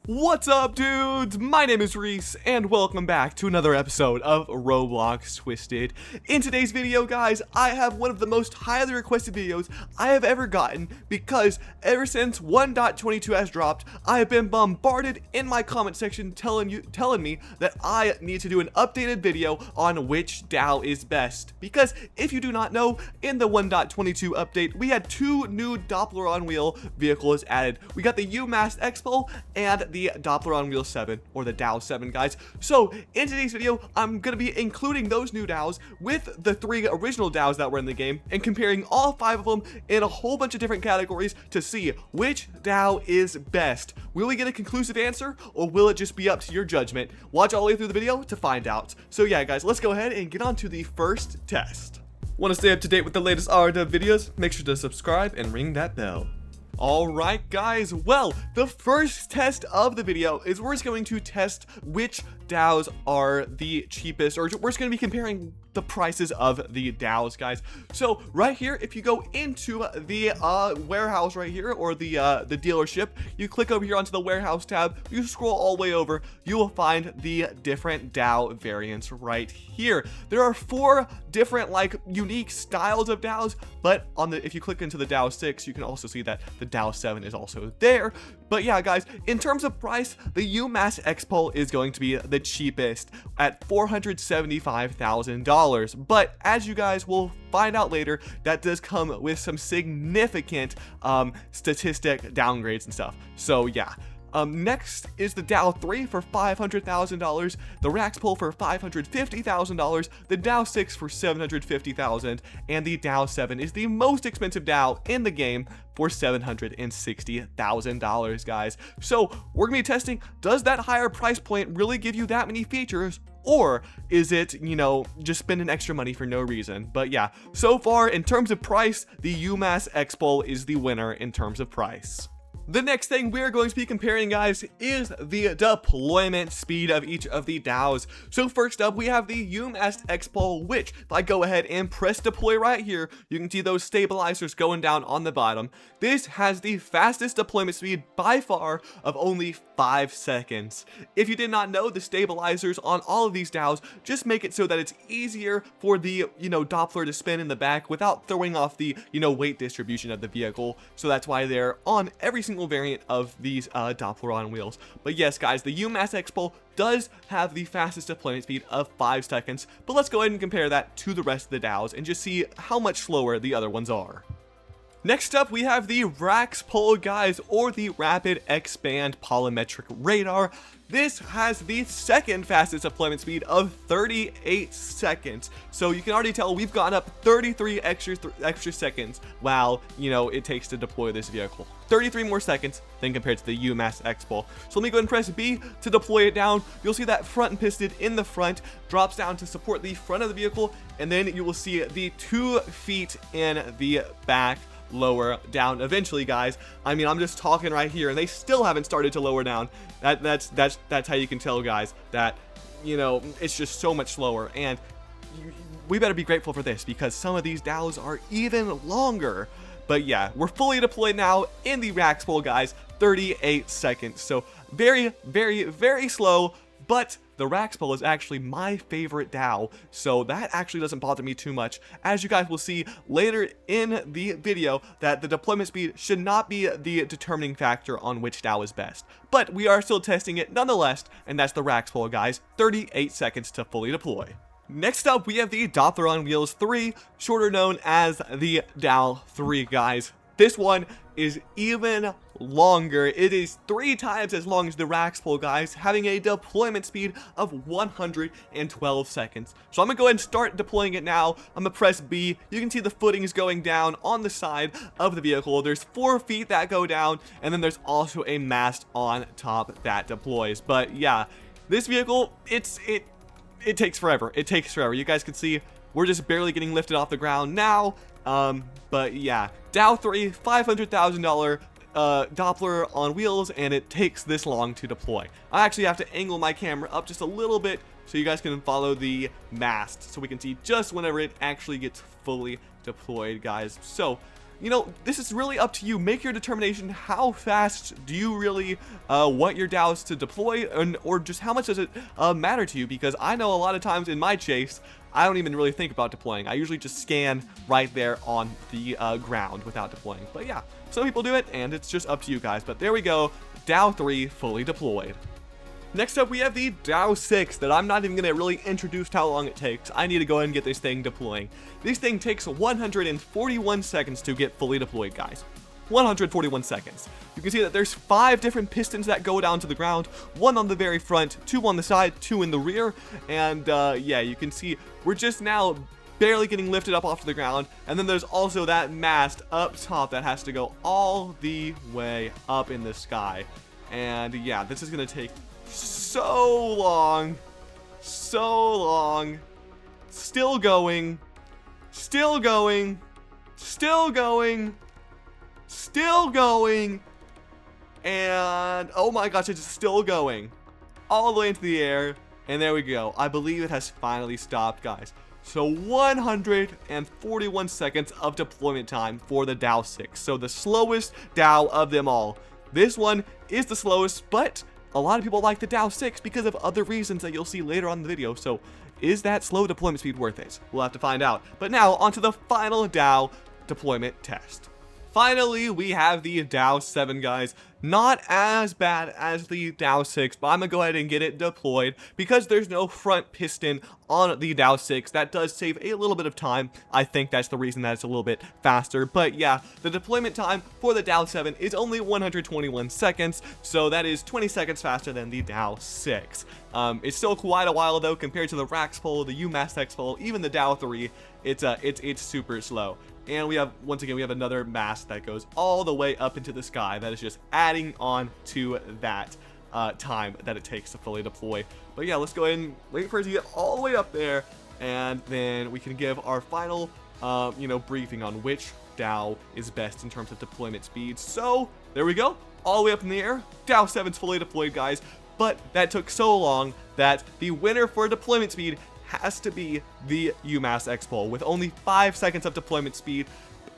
What's up, dudes? My name is Reese, and welcome back to another episode of Roblox Twisted. In today's video, guys, I have one of the most highly requested videos I have ever gotten because ever since 1.22 has dropped, I have been bombarded in my comment section telling me that I need to do an updated video on which DOW is best. Because if you do not know, in the 1.22 update, we had two new Doppler on wheel vehicles added. We got the UMass Expo and the Doppler on Wheel 7, or the DOW 7, guys. So in today's video, I'm going to be including those new DOWs with the three original DOWs that were in the game and comparing all five of them in a whole bunch of different categories to see which DOW is best. Will we get a conclusive answer, or will it just be up to your judgment? Watch all the way through the video to find out. So yeah, guys, let's go ahead and get on to the first test. Want to stay up to date with the latest RW videos? Make sure to subscribe and ring that bell. Alright, guys, well, the first test of the video is we're just going to test which DOWs are the cheapest, or we're just going to be comparing the prices of the DOWs, guys. So right here, if you go into the warehouse right here, or the dealership, you click over here onto the warehouse tab, you scroll all the way over, you will find the different DOW variants right here. There are four different unique styles of DOWs, but if you click into the DOW 6, you can also see that the DOW 7 is also there. But yeah, guys, in terms of price, the UMass Expo is going to be the cheapest at $475,000. But as you guys will find out later, that does come with some significant statistic downgrades and stuff. So yeah. Next is the DOW 3 for $500,000, the Raxpol for $550,000, the DOW 6 for $750,000, and the DOW 7 is the most expensive DOW in the game for $760,000, guys. So we're gonna be testing, does that higher price point really give you that many features? Or is it, just spending extra money for no reason? But yeah, so far in terms of price, the UMass Expo is the winner in terms of price. The next thing we're going to be comparing, guys, is the deployment speed of each of the DOWs. So first up, we have the UMass Expo, which if I go ahead and press deploy right here, you can see those stabilizers going down on the bottom. This has the fastest deployment speed by far of only 5 seconds. If you did not know, the stabilizers on all of these DOWs just make it so that it's easier for the, Doppler to spin in the back without throwing off the, weight distribution of the vehicle. So that's why they're on every single variant of these Doppler on wheels. But yes, guys, the UMass Expo does have the fastest deployment speed of 5 seconds, but let's go ahead and compare that to the rest of the DOWs and just see how much slower the other ones are. Next up, we have the Raxpol, guys, or the Rapid Expand Polymetric Radar. This has the second fastest deployment speed of 38 seconds. So you can already tell we've gone up 33 extra seconds while, it takes to deploy this vehicle. 33 more seconds than compared to the UMass Expo. So let me go ahead and press B to deploy it down. You'll see that front piston in the front drops down to support the front of the vehicle, and then you will see the 2 feet in the back lower down eventually, guys. I mean, I'm just talking right here and they still haven't started to lower down. That's how you can tell, guys, that it's just so much slower. And we better be grateful for this because some of these DOWs are even longer. But yeah, we're fully deployed now in the Raxpol, guys. 38 seconds, so very, very, very slow. But the Raxpol is actually my favorite DOW, so that actually doesn't bother me too much. As you guys will see later in the video, that the deployment speed should not be the determining factor on which DOW is best. But we are still testing it nonetheless, and that's the Raxpol, guys. 38 seconds to fully deploy. Next up, we have the Doppler on Wheels 3, shorter known as the DOW 3, guys. This one is even longer. It is 3 times as long as the Raxpol, guys, having a deployment speed of 112 seconds. So I'm gonna go ahead and start deploying it now. I'm gonna press B. You can see the footings going down on the side of the vehicle. There's 4 feet that go down, and then there's also a mast on top that deploys. But yeah, this vehicle, it takes forever. It takes forever. You guys can see we're just barely getting lifted off the ground now. But yeah, DOW 3, $500,000 Doppler on wheels, and it takes this long to deploy. I actually have to angle my camera up just a little bit so you guys can follow the mast, so we can see just whenever it actually gets fully deployed, guys. So you know, this is really up to you. Make your determination. How fast do you really want your DOWs to deploy, or just how much does it matter to you? Because I know a lot of times in my chase, I don't even really think about deploying. I usually just scan right there on the ground without deploying. But yeah, some people do it, and it's just up to you guys. But there we go, DOW 3 fully deployed. Next up, we have the DOW 6 that I'm not even going to really introduce how long it takes. I need to go ahead and get this thing deploying. This thing takes 141 seconds to get fully deployed, guys. 141 seconds. You can see that there's 5 different pistons that go down to the ground, 1 on the very front, 2 on the side, 2 in the rear, and yeah, you can see we're just now barely getting lifted up off the ground, and then there's also that mast up top that has to go all the way up in the sky. And yeah, this is going to take so long, still going, and oh my gosh, it's still going all the way into the air, and there we go. I believe it has finally stopped, guys. So 141 seconds of deployment time for the DOW 6, so the slowest DOW of them all. This one is the slowest, but a lot of people like the DOW 6 because of other reasons that you'll see later on in the video. So is that slow deployment speed worth it? We'll have to find out. But now onto the final DOW deployment test. Finally, we have the DOW 7, guys. Not as bad as the DOW 6, but I'm going to go ahead and get it deployed because there's no front piston on the DOW 6. That does save a little bit of time. I think that's the reason that it's a little bit faster. But yeah, the deployment time for the DOW 7 is only 121 seconds, so that is 20 seconds faster than the DOW 6. It's still quite a while, though, compared to the RAX pole, the UMass X pole, even the DOW 3. It's super slow. And we have, once again, we have another mast that goes all the way up into the sky. That is just adding on to that time that it takes to fully deploy. But yeah, let's go ahead and wait for it to get all the way up there, and then we can give our final, briefing on which DOW is best in terms of deployment speed. So there we go, all the way up in the air. DOW 7's fully deployed, guys. But that took so long that the winner for deployment speed has to be the UMass X pole with only 5 seconds of deployment speed,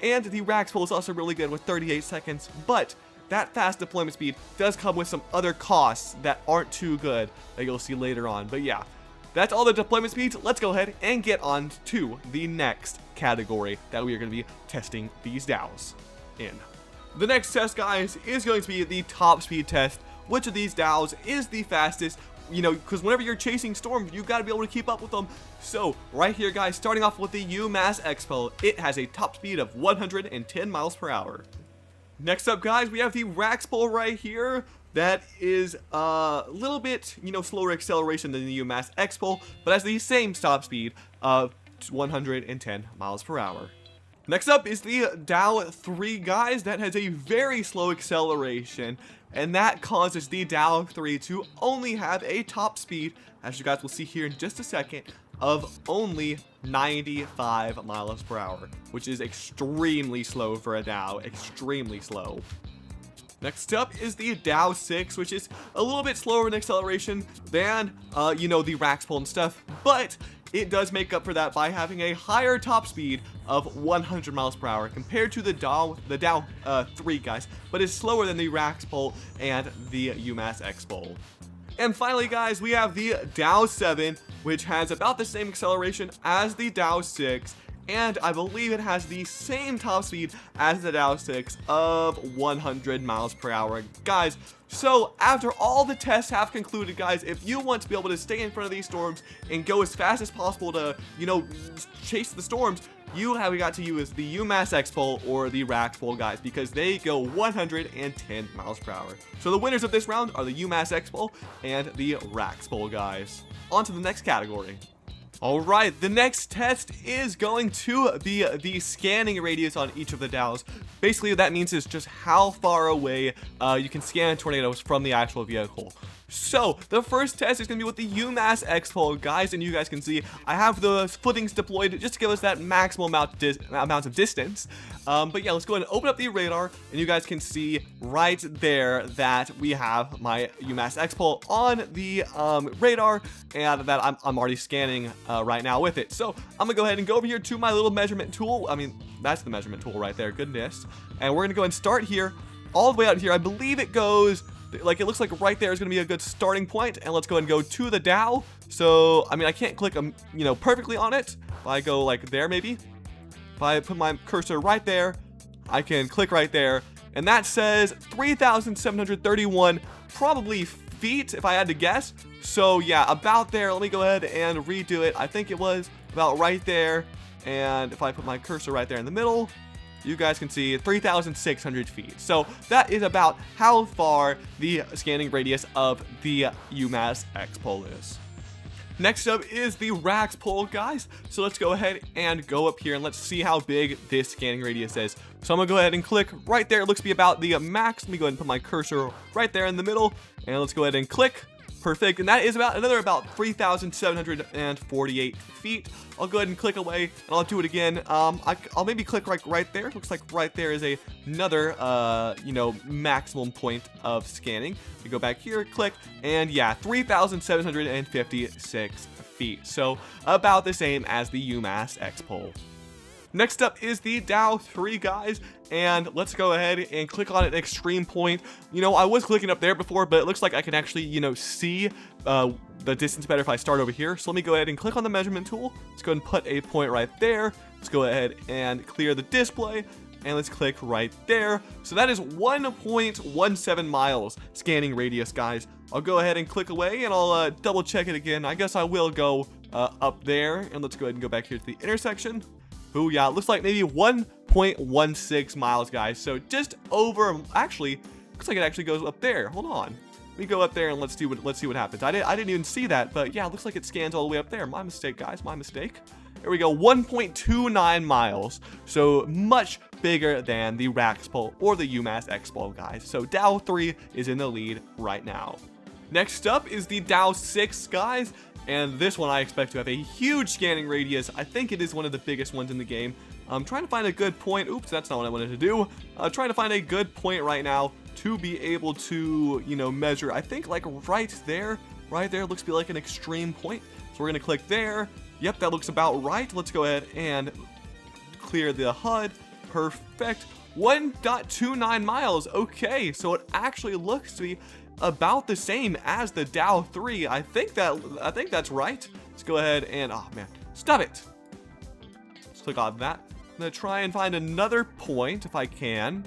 and the RAX pole is also really good with 38 seconds, but that fast deployment speed does come with some other costs that aren't too good that you'll see later on. But yeah, that's all the deployment speeds. Let's go ahead and get on to the next category that we are going to be testing these DOWs in. The next test, guys, is going to be the top speed test. Which of these DOWs is the fastest? You know, because whenever you're chasing storms, you've got to be able to keep up with them. So right here, guys, starting off with the UMass X pole, it has a top speed of 110 miles per hour. Next up, guys, we have the RAX pole right here. That is a little bit, slower acceleration than the UMass X pole, but has the same top speed of 110 miles per hour. Next up is the DOW 3, guys. That has a very slow acceleration, and that causes the DOW 3 to only have a top speed, as you guys will see here in just a second, of only 95 miles per hour, which is extremely slow for a DOW, extremely slow. Next up is the DOW 6, which is a little bit slower in acceleration than, the RAX pole and stuff, but it does make up for that by having a higher top speed of 100 miles per hour compared to the DOW 3, guys, but is slower than the RAX pole and the UMass X pole. And finally, guys, we have the DOW 7, which has about the same acceleration as the DOW 6, and I believe it has the same top speed as the DOW 6 of 100 miles per hour, guys. So after all the tests have concluded, guys, if you want to be able to stay in front of these storms and go as fast as possible to, chase the storms, you have got to use the UMass X pole or the RAX pole, guys, because they go 110 miles per hour. So the winners of this round are the UMass X pole and the RAX pole, guys. On to the next category. Alright, the next test is going to be the scanning radius on each of the DOWs. Basically, that means is just how far away you can scan tornadoes from the actual vehicle. So, the first test is going to be with the UMass X pole, guys, and you guys can see I have the footings deployed just to give us that maximal amount of distance. But yeah, let's go ahead and open up the radar, and you guys can see right there that we have my UMass X pole on the radar, and that I'm already scanning right now with it. So I'm gonna go ahead and go over here to my little measurement tool. I mean, that's the measurement tool right there, goodness. And we're gonna go and start here, all the way out here. I believe it goes, like, it looks like right there is gonna be a good starting point. And let's go ahead and go to the DOW. So, I mean, I can't click, you know, perfectly on it. If I go like there, maybe. If I put my cursor right there, I can click right there. And that says 3,731, probably feet, if I had to guess. So yeah, about there. Let me go ahead and redo it. I think it was about right there. And if I put my cursor right there in the middle, you guys can see 3,600 feet. So that is about how far the scanning radius of the UMass X pole is. Next up is the Rax pole, guys. So let's go ahead and go up here and let's see how big this scanning radius is. So I'm gonna go ahead and click right there. It looks to be about the max. Let me go ahead and put my cursor right there in the middle, and let's go ahead and click. Perfect. And that is about 3,748 feet. I'll go ahead and click away, and I'll do it again. I'll maybe click right there. Looks like right there is another you know, maximum point of scanning. We go back here, click, and yeah, 3,756 feet. So about the same as the UMass X pole. Next up is the DOW3, guys, and let's go ahead and click on an extreme point. You know, I was clicking up there before, but it looks like I can actually, you know, see the distance better if I start over here. So let me go ahead and click on the measurement tool. Let's go ahead and put a point right there. Let's go ahead and clear the display, and let's click right there. So that is 1.17 miles scanning radius, guys. I'll go ahead and click away, and I'll double check it again. I guess I will go up there, and let's go ahead and go back here to the intersection. Ooh, yeah, it looks like maybe 1.16 miles, guys. So just over, actually, looks like it actually goes up there. Hold on. Let me go up there and let's see what happens. I didn't even see that, but yeah, it looks like it scans all the way up there. My mistake, guys, my mistake. There we go, 1.29 miles. So much bigger than the Rax pole or the UMass X pole, guys. So DOW3 is in the lead right now. Next up is the DOW6, guys. And this one I expect to have a huge scanning radius. I think it is one of the biggest ones in the game. I'm trying to find a good point. Oops, that's not what I wanted to do. Trying to find a good point right now to be able to, you know, measure. I think like right there looks to be like an extreme point. So we're gonna click there. Yep, that looks about right. Let's go ahead and clear the HUD. Perfect. 1.29 miles. Okay, so it actually looks to be about the same as the DOW3. I think that's right. Let's go ahead and, oh man, stop it. Let's click on that. I'm gonna try and find another point if I can.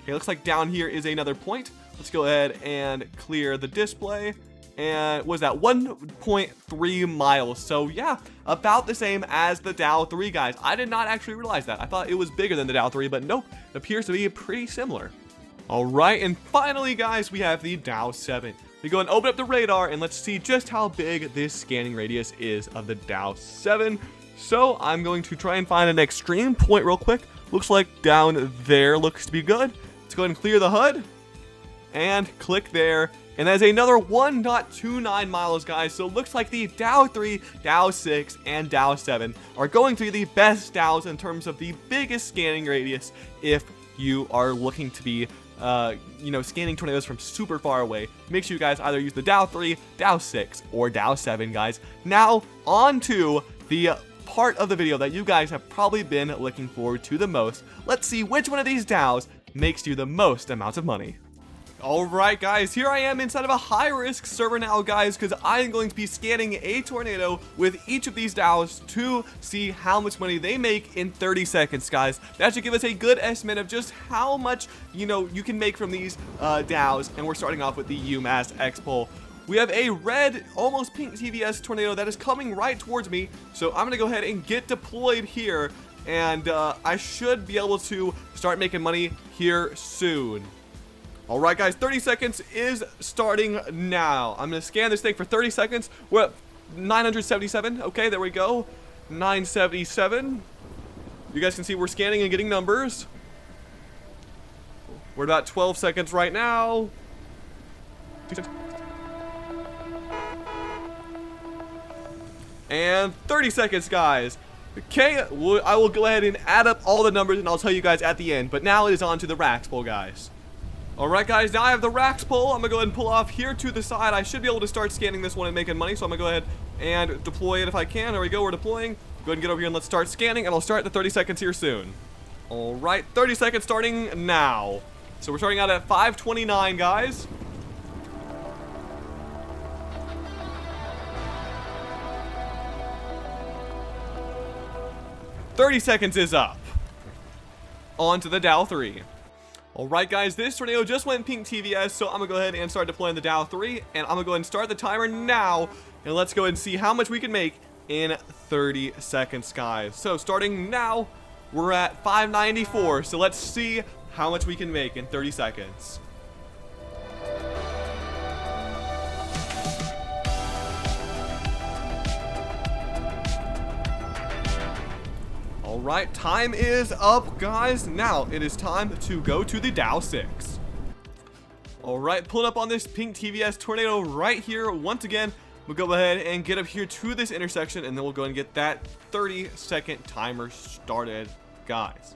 Okay, looks like down here is another point. Let's go ahead and clear the display. And what was that, 1.3 miles. So yeah, about the same as the DOW3, guys. I did not actually realize that. I thought it was bigger than the DOW3, but nope, it appears to be pretty similar. All right, and finally, guys, we have the DOW7. We go and open up the radar, and let's see just how big this scanning radius is of the DOW7. So I'm going to try and find an extreme point real quick. Looks like down there looks to be good. Let's go ahead and clear the HUD, and click there. And that's another 1.29 miles, guys. So it looks like the DOW3, DOW6, and DOW7 are going to be the best DOWs in terms of the biggest scanning radius if you are looking to be you know, scanning tornadoes from super far away. Make sure you guys either use the DOW3, DOW6, or DOW7, guys. Now, on to the part of the video that you guys have probably been looking forward to the most. Let's see which one of these DOWs makes you the most amount of money. Alright, guys, here I am inside of a high-risk server now, guys, because I am going to be scanning a tornado with each of these DOWs to see how much money they make in 30 seconds, guys. That should give us a good estimate of just how much, you know, you can make from these DOWs, and we're starting off with the UMass X pole. We have a red, almost pink TVS tornado that is coming right towards me, so I'm going to go ahead and get deployed here, and I should be able to start making money here soon. Alright, guys, 30 seconds is starting now. I'm going to scan this thing for 30 seconds. We're at 977. Okay, there we go. 977. You guys can see we're scanning and getting numbers. We're about 12 seconds right now. 2 seconds. And 30 seconds, guys. Okay, I will go ahead and add up all the numbers, and I'll tell you guys at the end. But now it is on to the Rax pole, guys. Alright guys, now I have the racks pull. I'm gonna go ahead and pull off here to the side. I should be able to start scanning this one and making money, so I'm gonna go ahead and deploy it if I can. There we go, we're deploying. Go ahead and get over here and let's start scanning, and I'll start the 30 seconds here soon. Alright, 30 seconds starting now. So we're starting out at 5:29, guys. "30 seconds is up. On to the DOW3. Alright guys, this tornado just went pink TVS, so I'm gonna go ahead and start deploying the DOW3, and I'm gonna go ahead and start the timer now, and let's go ahead and see how much we can make in 30 seconds, guys. So starting now, we're at 594, so let's see how much we can make in 30 seconds. Alright, time is up, guys. Now it is time to go to the DOW6. Alright, pulling up on this pink TVS tornado right here. Once again, we'll go ahead and get up here to this intersection, and then we'll go and get that 30-second timer started, guys.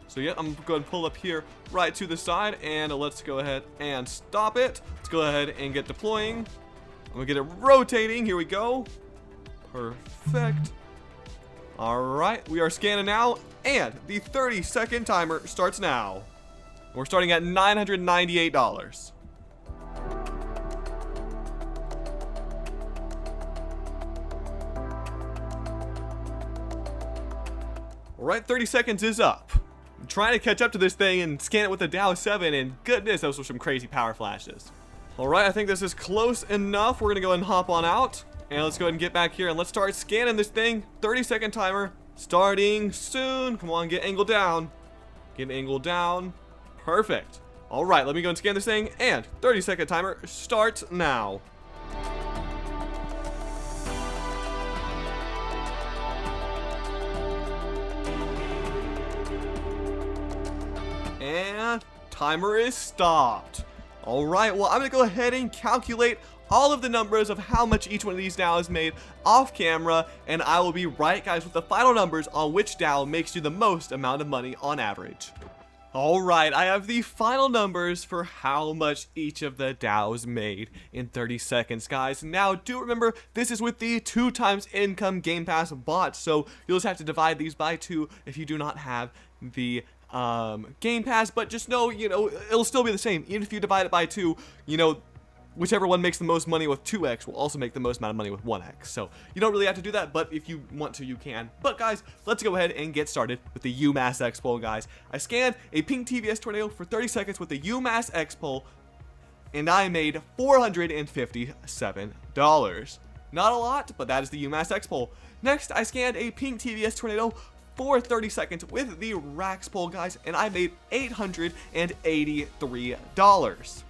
So yeah, I'm going to pull up here right to the side, and let's go ahead and stop it. Let's go ahead and get deploying. I'm going to get it rotating. Here we go. Perfect. Alright, we are scanning now, and the 30-second timer starts now. We're starting at $998. Alright, 30 seconds is up. I'm trying to catch up to this thing and scan it with the DOW7, and goodness, those were some crazy power flashes. Alright, I think this is close enough. We're going to go ahead and hop on out. And let's go ahead and get back here and let's start scanning this thing. 30-second timer starting soon. Come on, get angled down. Get angled down. Perfect. All right, let me go and scan this thing. And 30-second timer starts now. And timer is stopped. All right, well, I'm going to go ahead and calculate all of the numbers of how much each one of these DOWs made off camera, and I will be right, guys, with the final numbers on which DOW makes you the most amount of money on average. Alright, I have the final numbers for how much each of the DOWs made in 30 seconds, guys. Now, do remember, this is with the 2x income Game Pass bot, so you'll just have to divide these by 2 if you do not have the Game Pass, but just know, it'll still be the same. Even if you divide it by 2, whichever one makes the most money with 2x will also make the most amount of money with 1x. So you don't really have to do that, but if you want to, you can. But guys, let's go ahead and get started with the UMass X Pull, guys. I scanned a pink TVS tornado for 30 seconds with the UMass X Pull, and I made $457. Not a lot, but that is the UMass X Pull. Next, I scanned a pink TVS tornado for 30 seconds with the Rax Pull, guys, and I made $883.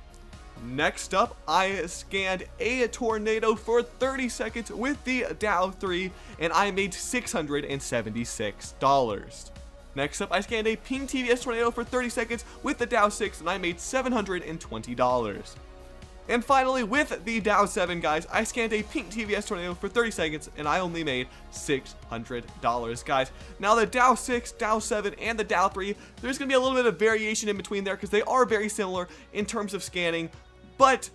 Next up, I scanned a tornado for 30 seconds with the DOW3, and I made $676. Next up, I scanned a pink TVS tornado for 30 seconds with the DOW6, and I made $720. And finally, with the DOW7, guys, I scanned a pink TVS tornado for 30 seconds, and I only made $600, guys. Now, the DOW6, DOW7, and the DOW3, there's going to be a little bit of variation in between there because they are very similar in terms of scanning, but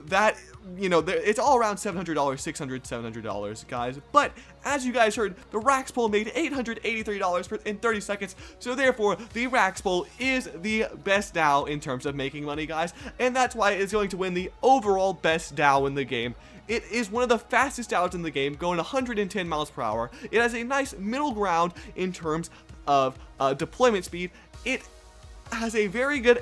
that, it's all around $700, $600, $700, guys. But as you guys heard, the Rax Pull made $883 in 30 seconds. So therefore, the Rax Pull is the best DOW in terms of making money, guys. And that's why it's going to win the overall best DOW in the game. It is one of the fastest DOWs in the game, going 110 miles per hour. It has a nice middle ground in terms of deployment speed. It has a very good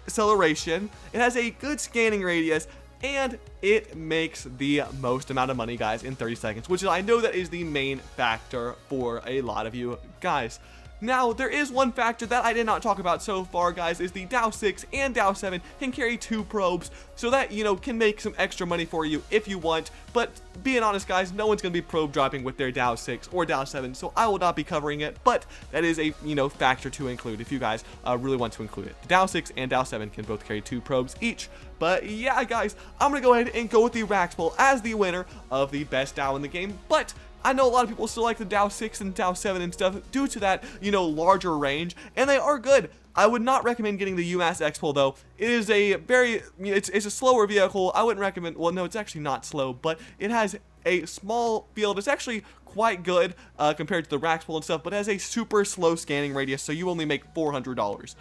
acceleration, it has a good scanning radius, and it makes the most amount of money, guys, in 30 seconds, which I know that is the main factor for a lot of you guys. Now, there is one factor that I did not talk about so far, guys, is the DOW6 and DOW7 can carry 2 probes, so that, can make some extra money for you if you want. But being honest, guys, no one's going to be probe dropping with their DOW6 or DOW7, so I will not be covering it, but that is a, factor to include if you guys really want to include it. The DOW6 and DOW7 can both carry 2 probes each. But yeah, guys, I'm going to go ahead and go with the Rax Pull as the winner of the best DOW in the game, but I know a lot of people still like the DOW6 and DOW7 and stuff due to that, larger range, and they are good. I would not recommend getting the UMass X-Pole though. It is a very, it's a slower vehicle. I wouldn't recommend, well no, it's actually not slow, but it has a small field. It's actually quite good compared to the Raxpole and stuff, but it has a super slow scanning radius, so you only make $400.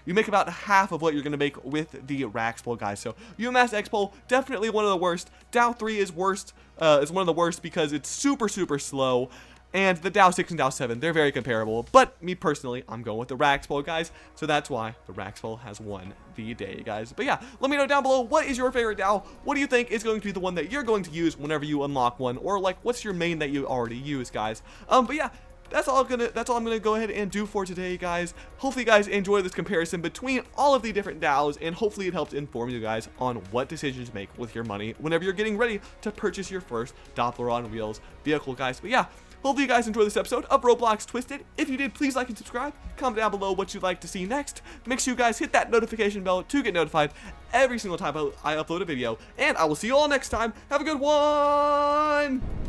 You make about half of what you're going to make with the Raxpole, guys. So UMass X-Pole, definitely one of the worst. DOW 3 is worst, is one of the worst because it's super slow. And the DOW 6 and DOW 7, they're very comparable. But me personally, I'm going with the Raxpole, guys. So that's why the Raxpole has won the day, guys. But yeah, let me know down below, what is your favorite DOW? What do you think is going to be the one that you're going to use whenever you unlock one? Or like, what's your main that you already use, guys? But yeah, that's all I'm gonna go ahead and do for today, guys. Hopefully you guys enjoy this comparison between all of the different DOWs, and hopefully it helps inform you guys on what decisions to make with your money whenever you're getting ready to purchase your first Doppler on Wheels vehicle, guys. But yeah, hopefully you guys enjoyed this episode of Roblox Twisted. If you did, please like and subscribe. Comment down below what you'd like to see next. Make sure you guys hit that notification bell to get notified every single time I upload a video. And I will see you all next time. Have a good one!